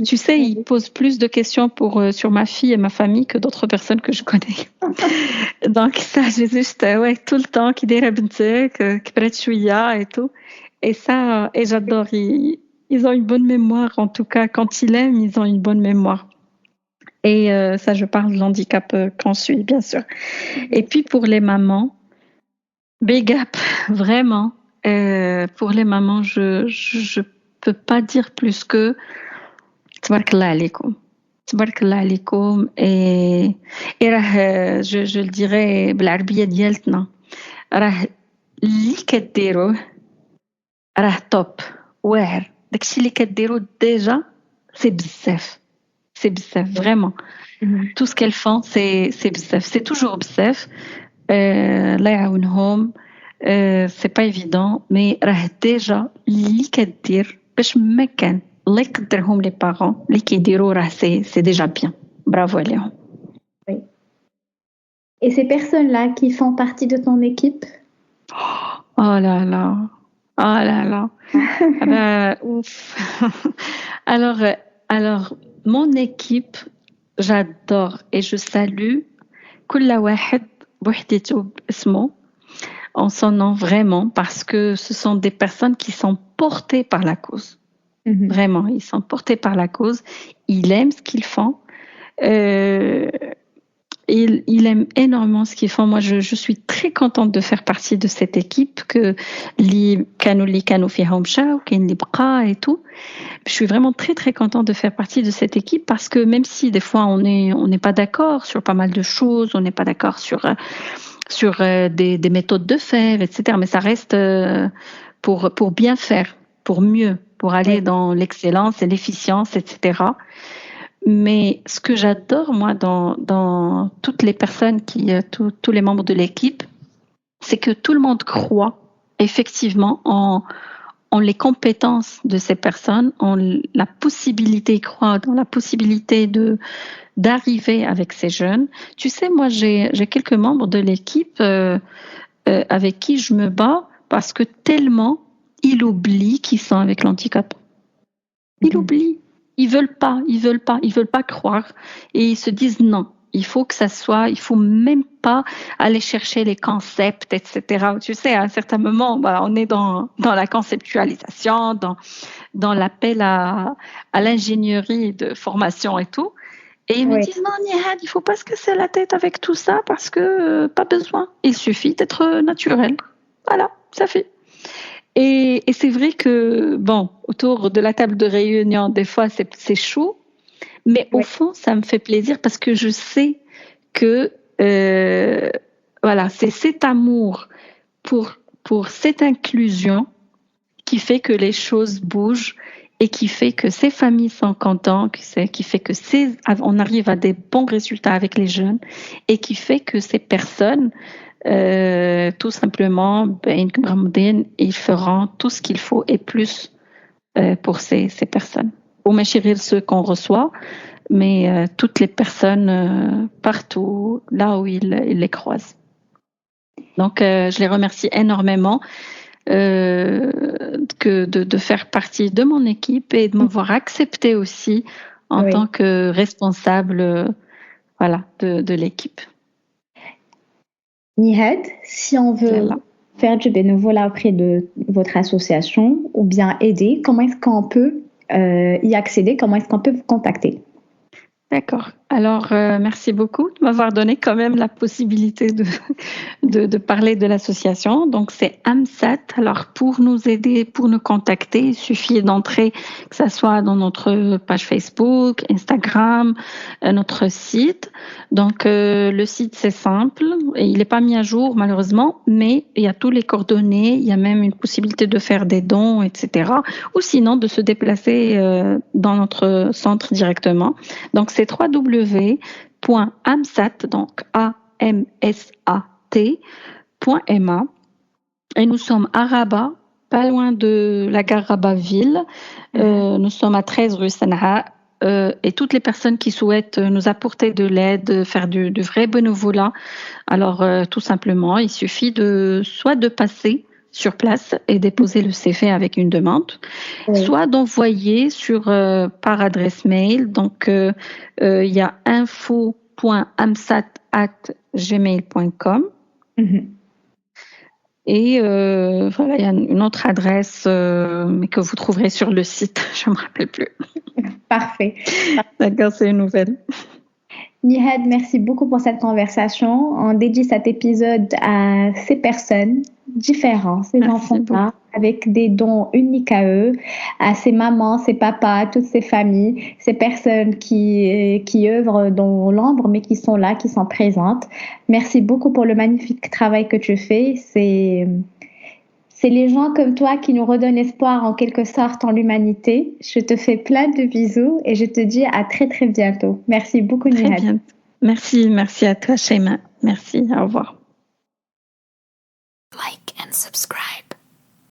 tu sais, ils posent plus de questions sur ma fille et ma famille que d'autres personnes que je connais. Donc ça, j'ai juste tout le temps qui dira bentek, kibret chouïa et tout. Et ça, et j'adore. Ils ont une bonne mémoire, en tout cas quand ils aiment, ils ont une bonne mémoire. Et ça, je parle de l'handicap qu'on suit, bien sûr. Et puis pour les mamans, big up, vraiment. Pour les mamans, je peux pas dire plus que tabarakallah alaikum. Tabarakallah alaikum. Et je le dirais بالعربية ديالتنا راه اللي كديروه راه توب واعر داكشي اللي كديرو ديجا سي بزاف vraiment. Tout ce qu'elles font c'est بزاف, c'est toujours بزاف. الله يعاونهم. C'est pas évident, mais راه ديجا اللي كدير باش ما كان الله يقدرهم les parents اللي كيديروا راه c'est déjà bien. Bravo عليهم. Oui. Et ces personnes-là qui font partie de ton équipe? Oh là là. Oh là là. Ouf. Alors, mon équipe, j'adore et je salue كل واحد بوحدته باسمه, en son nom vraiment, parce que ce sont des personnes qui sont portées par la cause. Vraiment, ils sont portés par la cause. Ils aiment ce qu'ils font. Ils aiment énormément ce qu'ils font. Moi, je suis très contente de faire partie de cette équipe que اللي كانوا فيها مشاو وكاين اللي بقى et tout. Je suis vraiment très très contente de faire partie de cette équipe parce que même si des fois on n'est pas d'accord sur pas mal de choses, on n'est pas d'accord sur des méthodes de faire, etc. Mais ça reste pour bien faire, pour mieux, pour aller dans l'excellence et l'efficience, etc. Mais ce que j'adore, moi, dans toutes les personnes, tous les membres de l'équipe, c'est que tout le monde croit effectivement en les compétences de ces personnes, en la possibilité, croit dans la possibilité d'arriver avec ces jeunes. Tu sais, moi, j'ai quelques membres de l'équipe avec qui je me bats parce que tellement ils oublient qu'ils sont avec l'handicap. Ils oublient. Ils veulent pas croire et ils se disent non. Il faut que ça soit, il faut même pas aller chercher les concepts, etc. Tu sais, à un certain moment, voilà, on est dans la conceptualisation, dans l'appel à l'ingénierie de formation et tout. Et ils me disent non, Nihad, il faut pas se casser la tête avec tout ça parce que pas besoin. Il suffit d'être naturel. Voilà, ça fait. Et c'est vrai que, bon, autour de la table de réunion, des fois, c'est chaud. Mais au fond, ça me fait plaisir parce que je sais que, voilà, c'est cet amour pour cette inclusion qui fait que les choses bougent et qui fait que ces familles sont contentes, qui fait que on arrive à des bons résultats avec les jeunes et qui fait que ces personnes, tout simplement, ils feront tout ce qu'il faut et plus pour ces personnes. Ou chérir ceux qu'on reçoit, mais toutes les personnes partout, là où ils les croisent. Donc, je les remercie énormément. que de faire partie de mon équipe et de m'avoir accepté aussi en Oui. tant que responsable voilà, de l'équipe. Nihad, si on veut Voilà. faire du bénévolat auprès de votre association ou bien aider, comment est-ce qu'on peut y accéder? Comment est-ce qu'on peut vous contacter? D'accord. Alors, merci beaucoup de m'avoir donné quand même la possibilité de parler de l'association. Donc, c'est AMSAT. Alors, pour nous aider, pour nous contacter, il suffit d'entrer, que ça soit dans notre page Facebook, Instagram, notre site. Donc, le site, c'est simple. Et il n'est pas mis à jour, malheureusement, mais il y a tous les coordonnées. Il y a même une possibilité de faire des dons, etc. Ou sinon, de se déplacer dans notre centre directement. Donc, c'est www.amsat, donc AMSAT.ma. Et nous sommes à Rabat, pas loin de la gare Rabat-Ville. Nous sommes à 13 rue Sanaa. Et toutes les personnes qui souhaitent nous apporter de l'aide, faire du vrai bénévolat, alors tout simplement, il suffit soit de passer sur place et déposer le CV avec une demande, soit d'envoyer par adresse mail. Donc, il y a info.amsat@gmail.com. Et voilà, il y a une autre adresse, mais que vous trouverez sur le site. Je ne me rappelle plus. Parfait. D'accord, c'est une nouvelle. Nihad, merci beaucoup pour cette conversation. On dédie cet épisode à ces personnes différentes, ces enfants-là, avec des dons uniques à eux, à ces mamans, ces papas, toutes ces familles, ces personnes qui œuvrent dans l'ombre, mais qui sont là, qui sont présentes. Merci beaucoup pour le magnifique travail que tu fais. C'est les gens comme toi qui nous redonnent espoir en quelque sorte en l'humanité. Je te fais plein de bisous et je te dis à très très bientôt. Merci beaucoup Nihad. Très bien. Merci à toi Shaima. Merci, au revoir. Like and subscribe.